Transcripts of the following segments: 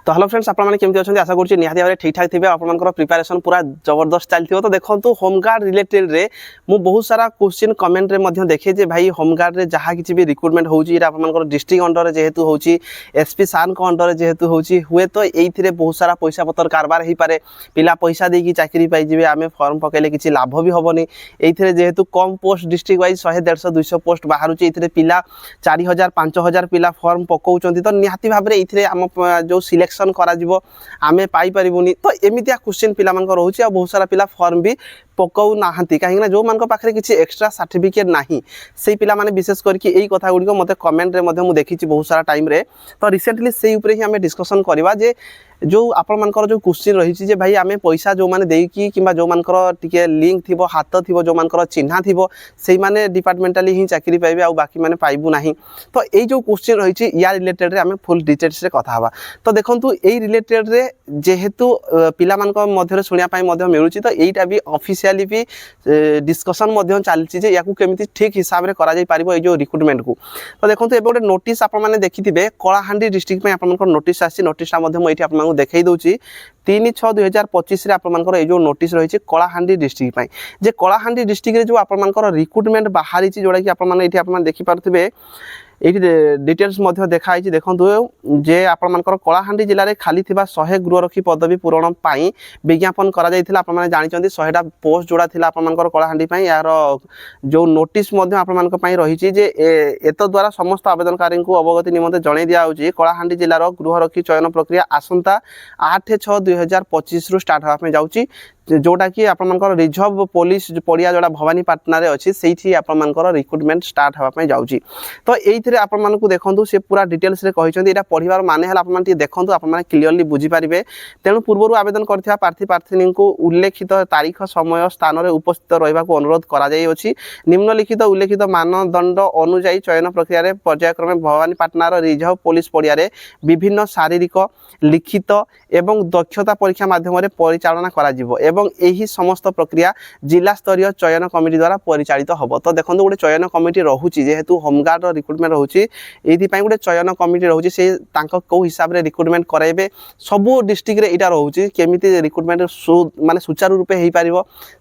तो hello friends आपने केमती अच्छा आशा करुँच निहाती भाव ठीक ठाक थे आपंकर प्रिपेरेसन पूरा जबरदस्त चलती तो देखो होमगार्ड रिलेटेड रे मु बहुत सारा क्वेश्चन कमेंट रे देखे जे भाई होमगार्ड रे जहाँ किसी भी रिक्रुटमेंट होकर डिस्ट्रिक्ट अंडर जेहेतु हो एसपी सार को अंडर जेहेतु हुए तो ये बहुत सारा पैसा पतर कारबार हो पाए पिला पैसा देकी चाकरी पाइबे आम फर्म पकड़े किसी लाभ भी हेनी ये जेहेतु कम पोस्ट डिस्ट्रिक्ट वाइज 100 150 200 पोस्ट बाहर ये पिला 4000 5000 पिला फर्म पकाउं तो निहाती भाव में ये आम जो सिलेक्शन करा आमे पाई परिबुनी तो एमितिया क्वेश्चन पिला मन रोचे बहुत सारा पिला फॉर्म भी पकाउ नाहंती कहीं जो मान पाखे किसी एक्स्ट्रा सर्टिफिकेट नहीं से पिला माने विशेष करके यही कथा गुड़िक मत कमेंट रे देखी बहुत सारा टाइम रे तो रिसेंटली से ऊपर ही आम डिस्कसन करवा जे जो आपण मानकर जो क्वेश्चन रही है भाई आम पैसा जो मैंने देकी कि जो मानकर टिके लिंक थी हाथ थी जो मानकर चिन्हा थी से माने डिपार्टमेंटाली ही चाकरी पाइबे आ बाकी माने पाइबू नहीं तो यही जो क्वेश्चन रही या रिलेटेड आम फुल डिटेल्स रे कथा हवा तो देखंतु यही रिलेटेड रे जेहेतु पिला मानकर मध्य सुनिया मिलूँ तो यहीटा भी ऑफिशियली भी डिस्कसन चलती जे या केमिति ठीक हिसाब से करा जाई पारिबो जो रिक्रुटमेंट को तो देखंतु एबे गोटे नोटिस आपण माने देखिथिबे कलाहांडी डिस्ट्रिक्ट में आपनकर नोटिस आसी नोटिसटा ये देखई दूची 3/6/2025 रे आपनकर ए जो नोटिस रही कलाहांडी डिस्ट्रिक्ट पई जे कलाहांडी डिस्ट्रिक्ट रे जो आपनकर रिक्रुटमेंट बाहरी जोड़ा कि आपण माने एठी आपण देखि पारथिबे ये डिटेल्स देखाई देखो जे आपंकर कलाहांडी जिले में खाली 100 गृहरक्षी पदवी पूरण पर विज्ञापन कर जानते 100टा पोस्ट जोड़ा था आपंकर कलाहांडी यार जो नोटिस रही एत द्वारा समस्त आवेदनकारी को अवगति निमंते जन दिया कलाहांडी जिलार गृहरक्षी चयन प्रक्रिया आसंता 8/6/2025 रु स्टार्ट होगा जाऊँगी जोटा कि आपंकर रिजर्व पुलिस पड़िया जोड़ा भवानीपाटना रे अच्छी से आपंकर रिक्रुटमेंट स्टार्ट होगा जाऊँगी तो ये आपको देखो से पूरा डिटेल्स रे कही पढ़ार माने है देखो आप क्लीयरली बुझीपारे तेणु पूर्व आवेदन कर प्रार्थी प्रार्थिनी को उल्लेखित तारीख समय स्थान में उपस्थित रहा अनुरोध कर निम्नलिखित उल्लेखित मानदंड अनुजाई चयन प्रक्रिया पर्यायक्रमे भवानीपाटनार रिजर्व पुलिस पड़िया विभिन्न शारीरिक लिखित एवं दक्षता परीक्षा माध्यम परिचालना करा एवं यही समस्त प्रक्रिया जिला स्तरीय चयन कमिटी द्वारा परिचालित हम तो देखो गोटे चयन कमिटी रोचे जेहेतु होमगार्ड रिक्रुटमेंट रोचे ये गोटे चयन कमिटी रोचे से कौ हिसाब से रिक्रुटमेंट कराइबे सबू डिस्ट्रिक्ट रे इटा रोचे केमिति रिक्रुटमेंट माने सुचारू रूपे हो पार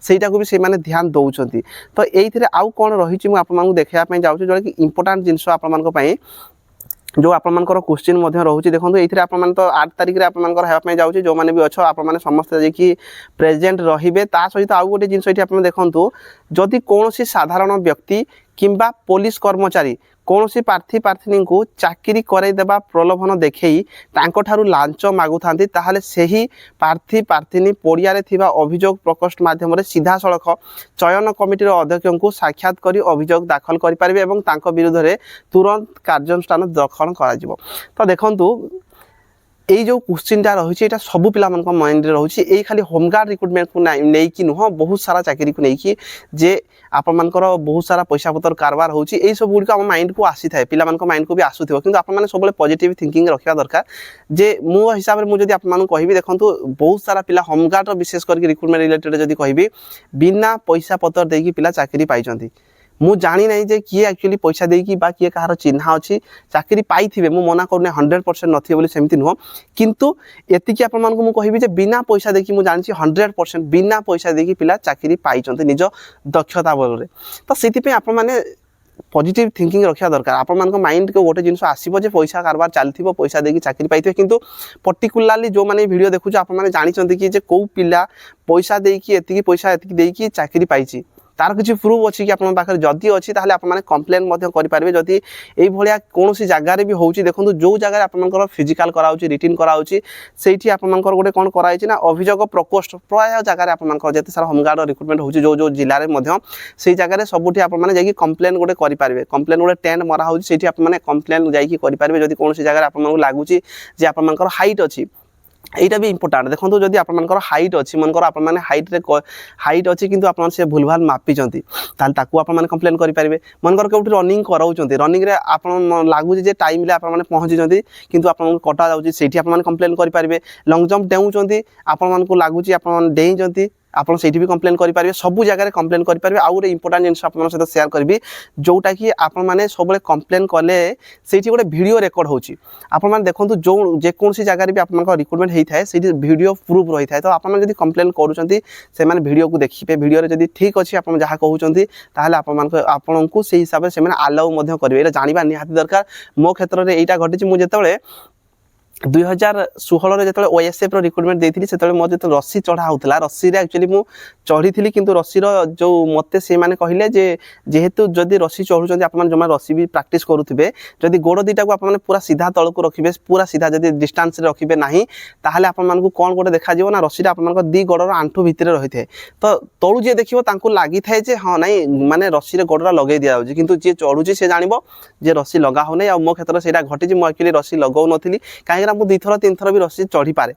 सेटा को भी से माने ध्यान दौरान तो ये आउ कौन रही मुझे देखा जाऊँ जोटा कि इंपोर्टाट जिनस आप जो आपंकर क्वेश्चन रोचे देखो ये आप तो 8 तारिख में आपंकर जाऊँगी जो मैंने भी अच्छे आप समस्त जी प्रेजेंट रे ता सहित आउ गोटे जिन आप देखूँ जदि कौन साधारण व्यक्ति किंबा पुलिस कर्मचारी कौन सी प्रार्थी प्रार्थिनी को चाकरी करदेवा प्रलोभन देखई तांको लांच मागुता ताहले सही प्रार्थी प्रार्थिनी पड़िया अभियोग प्रकोष्ठ माध्यम सीधा सड़क चयन कमिटी अध्यक्ष को साक्षात कर अभियोग दाखल करें और विरुद्ध में तुरंत कार्यानुष्ठान दखल कर तो देखु यही जो क्वेश्चनटा रही है सब पिला माइंड में रोचे यही खाली होमगार्ड रिक्रुटमेंट को नहीं नुह बहुत सारा चाकरी को लेकिन जे आपंकर बहुत सारा पैसा पतर कारबार होची यही सब गुड़िक आम माइंड को आसी था पिला माइंड को भी आसुव कि आपने सब पॉजिटिव थिंकिंग रखा दरकार जे मो हिसाब से मुझे आपको कहबी देखो बहुत सारा पिला होमगार्ड विशेष करके रिक्रुटमेंट रिलेटेड जब कहबी बिना पैसा पतर देकी पिला चाकरी पाई मु जानी नहीं जे किए एक्चुअली पैसा देकी बा किए कहार चिन्हा अच्छी चाकरी पाई मु मना करूँ 100% नथिबे बोली सेमती नुह किंतु एतिकी आपको कहबी जे बिना पैसा देकी मु जानी 100% बिना पैसा देकी पिला चाकरी पाई निज दक्षता बल तो से आप मैंने पॉजिटिव थिंकिंग रखा दरकार आप माइंड को गोटे जिनस आसो पैसा कारबार चलती पैसा देकी चाकरी पाई किंतु पर्टिकुलाली जो मैंने वीडियो देखुचे आपने जानते कि कौ पिला पैसा देकी एतिकी पैसा एतिकी देकी चाकरी पाई तार किसी प्रूफ अच्छी कि आपन पाखे जदि अच्छी ताहले आप माने कंप्लेन करेंगे जदि यही भाया कौन सी जगार भी होची देखो जो जगह आपंकर फिजिकाल कराऊँ रिटिन कराऊँगी से आपंकर गोटे कौन कराई ना अभियोग प्रकोष्ठ प्राय जगह आपंकर जिते सारा होमगार्ड रिक्रुटमेंट होची जो जो जिले में से जगह सबुठी आपने कंप्लेन गोटे करेंगे कंप्लेन गोटे टेंट मरा होची आपने कंप्लेन जाकरेंगे जब कौन जगह आपको लगुच आपंकर हाइट अच्छी यहाँ भी इंपोर्टाट देखो जदि आपंकर हाइट अच्छी मनकर आप हाइट अच्छी किंतु आप भूल भाल मापिंट आपने कंप्लेन करेंगे मनकर कौटी रनिंग कराऊँ रनिंग रे आप लगुच टाइम आप पहुँची किंतु आपको कटा जाऊँगी से कंप्लेन करेंगे लंग जंप डेऊँच आपको लगुच आप डेईं ଆପଣ ସେଇଠି ବି କମ୍ପ୍ଲେନ୍ କରିପାରିବେ, ସବୁ ଜାଗାରେ କମ୍ପ୍ଲେନ୍ କରିପାରିବେ। ଆଉ ଗୋଟେ ଇମ୍ପୋର୍ଟାଣ୍ଟ ଜିନିଷ ଆପଣଙ୍କ ସହିତ ସେୟାର କରିବି, ଯେଉଁଟାକି ଆପଣମାନେ ସବୁବେଳେ କମ୍ପ୍ଲେନ୍ କଲେ ସେଇଠି ଗୋଟେ ଭିଡ଼ିଓ ରେକର୍ଡ଼ ହେଉଛି। ଆପଣମାନେ ଦେଖନ୍ତୁ ଯେକୌଣସି ଜାଗାରେ ବି ଆପଣଙ୍କ ରିକ୍ରୁଟମେଣ୍ଟ ହେଇଥାଏ ସେଇଠି ଭିଡ଼ିଓ ପ୍ରୁଫ୍ ରହିଥାଏ। ତ ଆପଣମାନେ ଯଦି କମ୍ପ୍ଲେନ୍ କରୁଛନ୍ତି ସେମାନେ ଭିଡ଼ିଓକୁ ଦେଖିବେ, ଭିଡ଼ିଓରେ ଯଦି ଠିକ୍ ଅଛି ଆପଣ ଯାହା କହୁଛନ୍ତି ତାହେଲେ ଆପଣଙ୍କୁ ସେଇ ହିସାବରେ ସେମାନେ ଆଲାଉ ମଧ୍ୟ କରିବେ। ଏଇଟା ଜାଣିବା ନିହାତି ଦରକାର। ମୋ କ୍ଷେତ୍ରରେ ଏଇଟା ଘଟିଛି। ମୁଁ ଯେତେବେଳେ 2016 ଯେତେବେଳେ OSF ରିକ୍ରୁଟମେଣ୍ଟ ଦେଇଥିଲି ସେତେବେଳେ ମୋର ଯେତେବେଳେ ରସି ଚଢ଼ା ହେଉଥିଲା, ରସିରେ ଆକ୍ଚୁଆଲି ମୁଁ ଚଢ଼ିଥିଲି, କିନ୍ତୁ ରସିର ଯେଉଁ ମୋତେ ସେମାନେ କହିଲେ ଯେ ଯେହେତୁ ଯଦି ରସି ଚଢ଼ୁଛନ୍ତି ଆପଣମାନେ ଜମା ରସି ବି ପ୍ରାକ୍ଟିସ୍ କରୁଥିବେ, ଯଦି ଗୋଡ଼ ଦୁଇଟାକୁ ଆପଣମାନେ ପୁରା ସିଧା ତଳକୁ ରଖିବେ, ପୁରା ସିଧା ଯଦି ଡିଷ୍ଟାନ୍ସରେ ରଖିବେ ନାହିଁ ତାହେଲେ ଆପଣମାନଙ୍କୁ କ'ଣ ଗୋଟେ ଦେଖାଯିବ ନା ରସିଟା ଆପଣଙ୍କ ଦୁଇ ଗୋଡ଼ର ଆଣ୍ଠୁ ଭିତରେ ରହିଥାଏ। ତ ତଳୁ ଯିଏ ଦେଖିବ ତାଙ୍କୁ ଲାଗିଥାଏ ଯେ ହଁ ନାଇଁ ମାନେ ରସିରେ ଗୋଡ଼ଟା ଲଗାଇ ଦିଆଯାଉଛି, କିନ୍ତୁ ଯିଏ ଚଢ଼ୁଛି ସେ ଜାଣିବ ଯେ ରସି ଲଗା ହେଉନାହିଁ। ଆଉ ମୋ କ୍ଷେତ୍ରରେ ସେଇଟା ଘଟିଛି। ମୁଁ ଆକ୍ଚୁଆଲି ରସି ଲଗାଉନଥିଲି, କାହିଁକିନା ମୁଁ 2 ଥର 3 ଥର ବି ରସି ଚଢ଼ିପାରେ।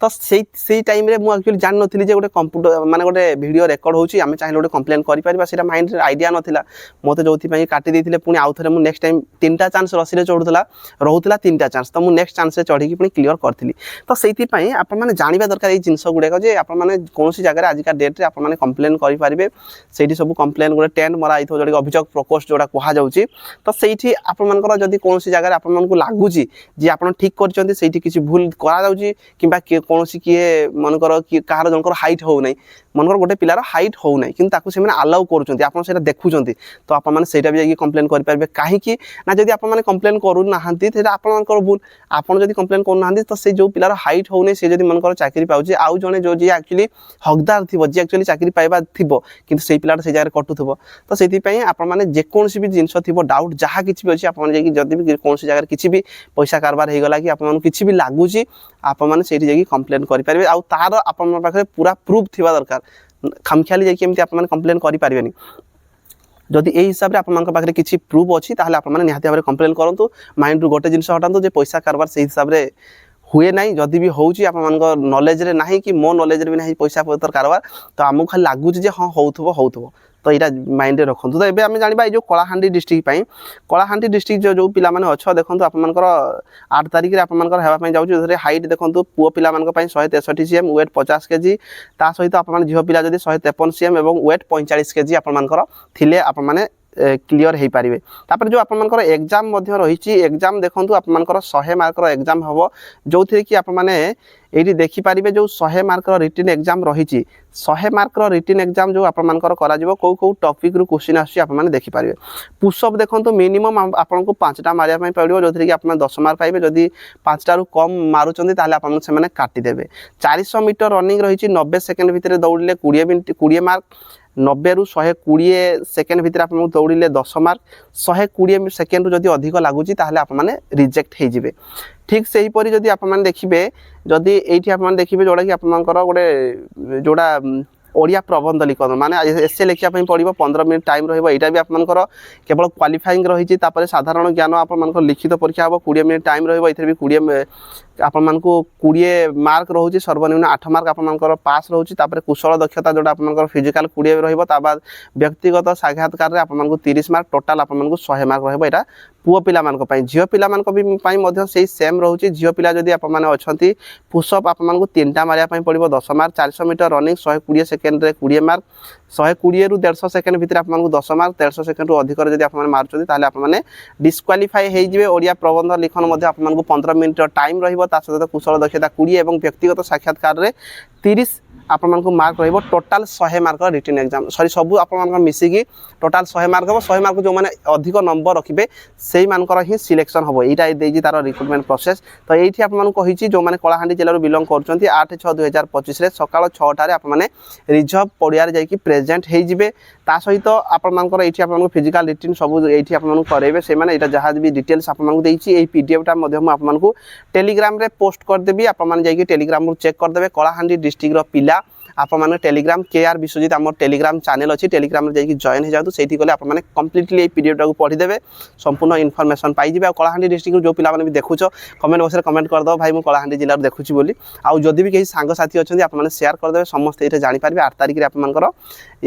ତ ସେଇ ଟାଇମ୍ରେ ମୁଁ ଆକ୍ଚୁଆଲି ଜାଣିନଥିଲି ଯେ ଗୋଟେ କମ୍ପ୍ୟୁଟର ମାନେ ଗୋଟେ ଭିଡ଼ିଓ ରେକର୍ଡ଼ ହେଉଛି, ଆମେ ଚାହିଁଲେ ଗୋଟେ କମ୍ପ୍ଲେନ୍ କରିପାରିବା, ସେଇଟା ମାଇଣ୍ଡରେ ଆଇଡ଼ିଆ ନଥିଲା। ମୋତେ ଯେଉଁଥିପାଇଁ କାଟି ଦେଇଥିଲେ। ପୁଣି ଆଉ ଥରେ ମୁଁ ନେକ୍ସଟ ଟାଇମ୍ 3ଟା ଚାନ୍ସ ରସିରେ ରହୁଥିଲା 3ଟା ଚାନ୍ସ, ତ ମୁଁ ନେକ୍ସଟ ଚାନ୍ସରେ ଚଢ଼ିକି ପୁଣି କ୍ଲିୟର କରିଥିଲି। ତ ସେଇଥିପାଇଁ ଆପଣମାନେ ଜାଣିବା ଦରକାର ଏଇ ଜିନିଷ ଗୁଡ଼ାକ ଯେ ଆପଣମାନେ କୌଣସି ଜାଗାରେ ଆଜିକା ଡେଟ୍ରେ ଆପଣମାନେ କମ୍ପ୍ଲେନ୍ କରିପାରିବେ। ସେଇଠି ସବୁ କମ୍ପ୍ଲେନ୍ ଗୋଟେ ଟେଣ୍ଟ ମରା ହେଇଥିବ, ଯେଉଁଟାକି ଅଭିଯୋଗ ପ୍ରକୋଷ୍ଠ ଯେଉଁଟା କୁହାଯାଉଛି। ତ ସେଇଠି ଆପଣମାନଙ୍କର ଯଦି କୌଣସି ଜାଗାରେ ଆପଣମାନଙ୍କୁ ଲାଗୁଛି ଯେ ଆପଣ ଠିକ୍ କରିଛନ୍ତି, ସେଇଠି କିଛି ଭୁଲ କରାଯାଉଛି କିମ୍ବା କୌଣସି ମନେକର କାହାର ଜଣଙ୍କର ହାଇଟ୍ ହେଉନାହିଁ, ମନେକର ଗୋଟେ ପିଲାର ହାଇଟ୍ ହେଉନାହିଁ କିନ୍ତୁ ତାକୁ ସେମାନେ ଆଲାଉ କରୁଛନ୍ତି, ଆପଣ ସେଇଟା ଦେଖୁଛନ୍ତି, ତ ଆପଣମାନେ ସେଇଟା ବି ଯାଇକି କମ୍ପ୍ଲେନ୍ କରିପାରିବେ। କାହିଁକି ନା ଯଦି ଆପଣମାନେ କମ୍ପ୍ଲେନ୍ କରୁନାହାନ୍ତି ସେଇଟା ଆପଣମାନଙ୍କର ଭୁଲ। ଆପଣ ଯଦି କମ୍ପ୍ଲେନ୍ କରୁନାହାନ୍ତି ତ ସେ ଯେଉଁ ପିଲାର ହାଇଟ୍ ହେଉନାହିଁ ସେ ଯଦି ମନେକର ଚାକିରି ପାଉଛି, ଆଉ ଜଣେ ଯିଏ ଆକ୍ଚୁଆଲି ହକଦାର ଥିବ, ଯିଏ ଆକ୍ଚୁଆଲି ଚାକିରି ପାଇବା ଥିବ କିନ୍ତୁ ସେଇ ପିଲାଟା ସେଇ ଜାଗାରେ କଟୁଥିବ, ତ ସେଥିପାଇଁ ଆପଣମାନେ ଯେକୌଣସି ବି ଜିନିଷ ଥିବ, ଡାଉଟ୍ ଯାହା କିଛି ବି ଅଛି, ଆପଣମାନେ ଯାଇକି ଯଦି ବି କୌଣସି ଜାଗାରେ କିଛି ବି ପଇସା କାରବାର ହେଇଗଲା କି ଆପଣମାନଙ୍କୁ କିଛି ବି ଲାଗୁଛି ଆପଣମାନେ ସେଇଠି ଯାଇକି କମ୍ପ୍ଲେନ୍ କରିପାରିବେ। ଆଉ ତାର ଆପଣଙ୍କ ପାଖରେ ପୁରା ପ୍ରୁଫ୍ ଥିବା ଦରକାର। ଖାମଖିଆଲି ଯାଇକି ଏମିତି ଆପଣମାନେ କମ୍ପ୍ଲେନ୍ କରିପାରିବେନି। ଯଦି এই ହିସାବରେ ଆପଣଙ୍କ ପାଖରେ କିଛି ପ୍ରୁଫ୍ ଅଛି ତାହେଲେ ଆପଣମାନେ ନିହାତି ଭାବରେ କମ୍ପ୍ଲେନ୍ କରନ୍ତୁ। ମାଇଣ୍ଡରୁ ଗୋଟେ ଜିନିଷ ହଟାନ୍ତୁ ଯେ ପଇସା କାରବାର ସେଇ ହିସାବରେ ହୁଏ ନାହିଁ। ଯଦି ବି ହେଉଛି ଆପଣମାନଙ୍କ ନଲେଜରେ ନାହିଁ କି ମୋ ନଲେଜରେ ବି ନାହିଁ ପଇସା ପତ୍ର କାରବାର, ତ ଆମକୁ ଖାଲି ଲାଗୁଛି ଯେ ହଁ ହେଉଥିବ। ତ ଏଇଟା ମାଇଣ୍ଡରେ ରଖନ୍ତୁ। ତ ଏବେ ଆମେ ଜାଣିବା ଏଇ ଯେଉଁ କଳାହାଣ୍ଡି ଡିଷ୍ଟ୍ରିକ୍ଟ ପାଇଁ, କଳାହାଣ୍ଡି ଡିଷ୍ଟ୍ରିକ୍ଟ ଯେଉଁ ପିଲାମାନେ ଅଛ ଦେଖନ୍ତୁ ଆପଣଙ୍କର 8 ତାରିଖରେ ଆପଣଙ୍କର ହେବା ପାଇଁ ଯାଉଛି। ଯେଉଁଥିରେ ହାଇଟ୍ ଦେଖନ୍ତୁ ପୁଅ ପିଲାମାନଙ୍କ ପାଇଁ 163 cm, ୱେଟ୍ 50 kg, ତା ସହିତ ଆପଣମାନେ ଝିଅ ପିଲା ଯଦି 153 cm ଏବଂ ୱେଟ୍ 45 kg ଆପଣମାନଙ୍କର ଥିଲେ ଆପଣମାନେ କ୍ଲିୟର ହେଇପାରିବେ। ତାପରେ ଯେଉଁ ଆପଣମାନଙ୍କର ଏକ୍ଜାମ୍ ମଧ୍ୟ ରହିଛି, ଏକ୍ଜାମ୍ ଦେଖନ୍ତୁ ଆପଣମାନଙ୍କର 100 ମାର୍କର ଏକ୍ଜାମ୍ ହେବ, ଯେଉଁଥିରେ କି ଆପଣମାନେ ଏଇଠି ଦେଖିପାରିବେ ଯେଉଁ 100 ମାର୍କର ରିଟିନ୍ ଏକ୍ଜାମ୍ ରହିଛି। 100 ମାର୍କର ରିଟିନ୍ ଏକ୍ଜାମ୍ ଯେଉଁ ଆପଣମାନଙ୍କର କରାଯିବ, କେଉଁ ଟପିକ୍ରୁ କ୍ୱେଶ୍ଚିନ୍ ଆସୁଛି ଆପଣମାନେ ଦେଖିପାରିବେ। ପୁଷଅପ୍ ଦେଖନ୍ତୁ ମିନିମମ୍ ଆପଣଙ୍କୁ 5ଟା ମାରିବା ପାଇଁ ପଡ଼ିବ, ଯେଉଁଥିରେ କି ଆପଣ 10 ମାର୍କ ପାଇବେ। ଯଦି 5ଟାରୁ କମ୍ ମାରୁଛନ୍ତି ତାହେଲେ ଆପଣଙ୍କୁ ସେମାନେ କାଟିଦେବେ। 400 ମିଟର ରନିଂ ରହିଛି, 90 ସେକେଣ୍ଡ ଭିତରେ ଦୌଡ଼ିଲେ 20 ମାର୍କ, 90ରୁ 120 ସେକେଣ୍ଡ ଭିତରେ ଆପଣଙ୍କୁ ଦୌଡ଼ିଲେ 10 ମାର୍କ, 120 ସେକେଣ୍ଡରୁ ଯଦି ଅଧିକ ଲାଗୁଛି ତାହେଲେ ଆପଣମାନେ ରିଜେକ୍ଟ ହେଇଯିବେ। ଠିକ୍ ସେହିପରି ଯଦି ଆପଣମାନେ ଦେଖିବେ, ଯଦି ଏଇଠି ଆପଣମାନେ ଦେଖିବେ ଯେଉଁଟାକି ଆପଣଙ୍କର ଗୋଟେ ଯେଉଁଟା ଓଡ଼ିଆ ପ୍ରବନ୍ଧ ଲିଖନ ମାନେ ଏସେ ଲେଖିବା ପାଇଁ ପଡ଼ିବ, 15 ମିନିଟ୍ ଟାଇମ୍ ରହିବ। ଏଇଟା ବି ଆପଣଙ୍କର କେବଳ କ୍ୱାଲିଫାଇଂ ରହିଛି। ତାପରେ ସାଧାରଣ ଜ୍ଞାନ ଆପଣଙ୍କର ଲିଖିତ ପରୀକ୍ଷା ହେବ, 20 ମିନିଟ୍ ଟାଇମ୍ ରହିବ। ଏଥିରେ ବି ଆପଣମାନଙ୍କୁ 20 ମାର୍କ ରହୁଛି, ସର୍ବନିମ୍ନ 8 ମାର୍କ ଆପଣଙ୍କର ପାସ୍ ରହୁଛି। ତାପରେ କୁଶଳ ଦକ୍ଷତା ଯେଉଁଟା ଆପଣଙ୍କର ଫିଜିକାଲ୍ 20 ରହିବ, ତା ବାଦ ବ୍ୟକ୍ତିଗତ ସାକ୍ଷାତକାରରେ ଆପଣଙ୍କୁ 30 ମାର୍କ, ଟୋଟାଲ୍ ଆପଣଙ୍କୁ 100 ମାର୍କ ରହିବ। ଏଇଟା ପୁଅ ପିଲାମାନଙ୍କ ପାଇଁ। ଝିଅ ପିଲାମାନଙ୍କ ପାଇଁ ମଧ୍ୟ ସେଇ ସେମ୍ ରହୁଛି। ଝିଅ ପିଲା ଯଦି ଆପଣମାନେ ଅଛନ୍ତି, ପୁଷଅପ୍ ଆପଣମାନଙ୍କୁ 3ଟା ମାରିବା ପାଇଁ ପଡ଼ିବ, 10 ମାର୍କ, 400 ମିଟର ରନିଂ 120 ସେକେଣ୍ଡରେ 20 ମାର୍କ, 120ରୁ 150 ସେକେଣ୍ଡ ଭିତରେ ଆପଣଙ୍କୁ 10 ମାର୍କ, 150 ସେକେଣ୍ଡରୁ ଅଧିକରେ ଯଦି ଆପଣମାନେ ମାରୁଛନ୍ତି ତାହେଲେ ଆପଣମାନେ ଡିସ୍କ୍ୱାଲିଫାଏ ହେଇଯିବେ। ଓଡ଼ିଆ ପ୍ରବନ୍ଧ ଲିଖନ ମଧ୍ୟ ଆପଣଙ୍କୁ 15 ମିନିଟ୍ର ଟାଇମ୍ ରହିବ, ତା ସହିତ କୁଶଳ ଦକ୍ଷତା 20 ଏବଂ ବ୍ୟକ୍ତିଗତ ସାକ୍ଷାତକାରରେ 30 ଆପଣମାନଙ୍କୁ ମାର୍କ ରହିବ। ଟୋଟାଲ୍ 100 ମାର୍କର ରିଟିନ୍ ଏକ୍ଜାମ୍, ସବୁ ଆପଣଙ୍କର ମିଶିକି ଟୋଟାଲ୍ 100 ମାର୍କ ହେବ। 100 ମାର୍କ ଯେଉଁମାନେ ଅଧିକ ନମ୍ବର ରଖିବେ ସେଇମାନଙ୍କର ହିଁ ସିଲେକ୍ସନ୍ ହେବ। ଏଇଟା ଦେଇଛି ତାର ରିକ୍ରୁଟମେଣ୍ଟ ପ୍ରୋସେସ୍। ତ ଏଇଠି ଆପଣମାନଙ୍କୁ କହିଛି ଯେଉଁମାନେ କଳାହାଣ୍ଡି ଜିଲ୍ଲାରୁ ବିଲଙ୍ଗ କରୁଛନ୍ତି, 8/6/2025ରେ ସକାଳ 6ଟାରେ ଆପଣମାନେ ରିଜର୍ଭ ପଡ଼ିଆରେ ଯାଇକି ପ୍ରେଜେଣ୍ଟ ହେଇଯିବେ। ତା ସହିତ ଆପଣମାନଙ୍କର ଏଇଠି ଆପଣଙ୍କୁ ଫିଜିକାଲ୍ ରିଟିନ୍ ସବୁ ଏଇଠି ଆପଣମାନଙ୍କୁ କରାଇବେ ସେମାନେ। ଏଇଟା ଯାହା ବି ଡିଟେଲ୍ସ ଆପଣମାନଙ୍କୁ ଦେଇଛି, ଏଇ PDFଟା ମଧ୍ୟ ମୁଁ ଆପଣମାନଙ୍କୁ ଟେଲିଗ୍ରାମରେ ପୋଷ୍ଟ କରିଦେବି। ଆପଣମାନେ ଯାଇକି ଟେଲିଗ୍ରାମରୁ ଚେକ୍ କରିଦେବେ। କଳାହାଣ୍ଡି ଡିଷ୍ଟ୍ରିକ୍ଟର ପିଲା ଆପଣମାନେ ଟେଲିଗ୍ରାମ KR ବିଶ୍ୱଜିତ ଆମର ଟେଲିଗ୍ରାମ ଚ୍ୟାନେଲ୍ ଅଛି, ଟେଲିଗ୍ରାମରେ ଯାଇକି ଜଏନ୍ ହେଇଯାନ୍ତୁ। ସେଇଠି ଗଲେ ଆପଣମାନେ କମ୍ପ୍ଲିଟଲି ଏଇ PDFଟାକୁ ପଢ଼ିଦେବେ, ସମ୍ପୂର୍ଣ୍ଣ ଇନଫର୍ମେସନ୍ ପାଇଯିବେ। ଆଉ କଳାହାଣ୍ଡି ଡିଷ୍ଟ୍ରିକ୍ଟରୁ ଯେଉଁ ପିଲାମାନେ ବି ଦେଖୁଛ କମେଣ୍ଟ ବକ୍ସରେ କମେଣ୍ଟ କରିଦେବ ଭାଇ ମୁଁ କଳାହାଣ୍ଡି ଜିଲ୍ଲାରୁ ଦେଖୁଛି ବୋଲି। ଆଉ ଯଦି ବି କେହି ସାଙ୍ଗସାଥି ଅଛନ୍ତି ଆପଣମାନେ ସେୟାର କରିଦେବେ, ସମସ୍ତେ ଏଇଟା ଜାଣିପାରିବେ। 8 ତାରିଖରେ ଆପଣମାନଙ୍କର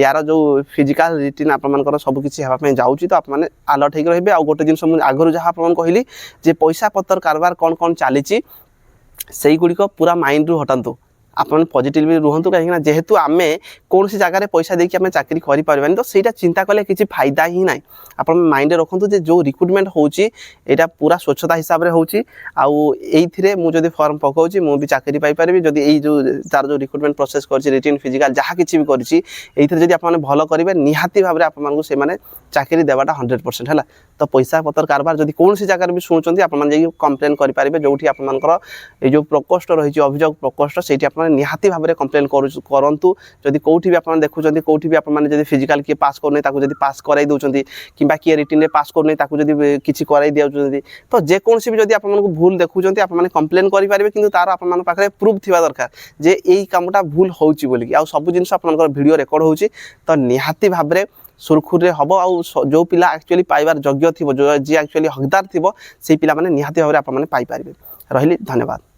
ୟାର ଯେଉଁ ଫିଜିକାଲ୍ ରିଟିନ୍ ଆପଣମାନଙ୍କର ସବୁ କିଛି ହେବା ପାଇଁ ଯାଉଛି, ତ ଆପଣମାନେ ଆଲର୍ଟ ହେଇକି ରହିବେ। ଆଉ ଗୋଟେ ଜିନିଷ ମୁଁ ଆଗରୁ ଯାହା ଆପଣଙ୍କୁ କହିଲି ଯେ ପଇସା ପତ୍ର କାରବାର କ'ଣ ଚାଲିଛି ସେଇଗୁଡ଼ିକ ପୁରା ମାଇଣ୍ଡରୁ ହଟାନ୍ତୁ। ଆପଣ ପଜିଟିଭଲି ରୁହନ୍ତୁ, କାହିଁକିନା ଯେହେତୁ ଆମେ କୌଣସି ଜାଗାରେ ପଇସା ଦେଇକି ଆମେ ଚାକିରି କରିପାରିବାନି, ତ ସେଇଟା ଚିନ୍ତା କଲେ କିଛି ଫାଇଦା ହିଁ ନାହିଁ। ଆପଣ ମାଇଣ୍ଡରେ ରଖନ୍ତୁ ଯେ ଯେଉଁ ରିକ୍ରୁଟମେଣ୍ଟ ହେଉଛି ଏଇଟା ପୁରା ସ୍ୱଚ୍ଛତା ହିସାବରେ ହେଉଛି, ଆଉ ଏଇଥିରେ ମୁଁ ଯଦି ଫର୍ମ ପକାଉଛି ମୁଁ ବି ଚାକିରି ପାଇପାରିବି। ଯଦି ଏଇ ଯେଉଁ ତାର ଯେଉଁ ରିକ୍ରୁଟମେଣ୍ଟ ପ୍ରୋସେସ୍ କରିଛି, ରିଟିନ୍ ଫିଜିକାଲ ଯାହା କିଛି ବି କରିଛି, ଏଇଥିରେ ଯଦି ଆପଣମାନେ ଭଲ କରିବେ ନିହାତି ଭାବରେ ଆପଣମାନଙ୍କୁ ସେମାନେ ଚାକିରି ଦେବାଟା 100% ହେଲା। ତ ପଇସା ପତ୍ର କାରବାର ଯଦି କୌଣସି ଜାଗାରେ ବି ଶୁଣୁଛନ୍ତି, ଆପଣମାନେ ଯାଇକି କମ୍ପ୍ଲେନ୍ କରିପାରିବେ। ଯେଉଁଠି ଆପଣମାନଙ୍କର ଏଇ ଯେଉଁ ପ୍ରକୋଷ୍ଠ ରହିଛି, ଅଭିଯୋଗ ପ୍ରକୋଷ୍ଠ, ସେଇଠି ଆପଣ ନିହାତି ଭାବରେ କମ୍ପ୍ଲେନ୍ କରନ୍ତୁ। ଯଦି କେଉଁଠି ବି ଆପଣ ଦେଖୁଛନ୍ତି, କେଉଁଠି ବି ଆପଣମାନେ ଯଦି ଫିଜିକାଲ କିଏ ପାସ୍ କରୁନି ତାକୁ ଯଦି ପାସ୍ କରାଇ ଦେଉଛନ୍ତି, କିମ୍ବା କିଏ ରିଟିନ୍ରେ ପାସ୍ କରୁନି ତାକୁ ଯଦି କିଛି କରାଇ ଦିଆଯାଉଛନ୍ତି, ତ ଯେକୌଣସି ବି ଯଦି ଆପଣମାନଙ୍କୁ ଭୁଲ ଦେଖୁଛନ୍ତି ଆପଣମାନେ କମ୍ପ୍ଲେନ୍ କରିପାରିବେ। କିନ୍ତୁ ତାର ଆପଣମାନଙ୍କ ପାଖରେ ପ୍ରୁଫ୍ ଥିବା ଦରକାର ଯେ ଏଇ କାମଟା ଭୁଲ ହେଉଛି ବୋଲିକି। ଆଉ ସବୁ ଜିନିଷ ଆପଣଙ୍କର ଭିଡ଼ିଓ ରେକର୍ଡ଼ ହେଉଛି, ତ ନିହାତି ଭାବରେ ସୁରୁଖୁରୁରେ ହେବ। ଆଉ ଯେଉଁ ପିଲା ଆକ୍ଚୁଆଲି ପାଇବାର ଯୋଗ୍ୟ ଥିବ, ଯିଏ ଆକ୍ଚୁଆଲି ହକଦାର ଥିବ, ସେଇ ପିଲାମାନେ ନିହାତି ଭାବରେ ଆପଣମାନେ ପାଇପାରିବେ। ରହିଲି, ଧନ୍ୟବାଦ।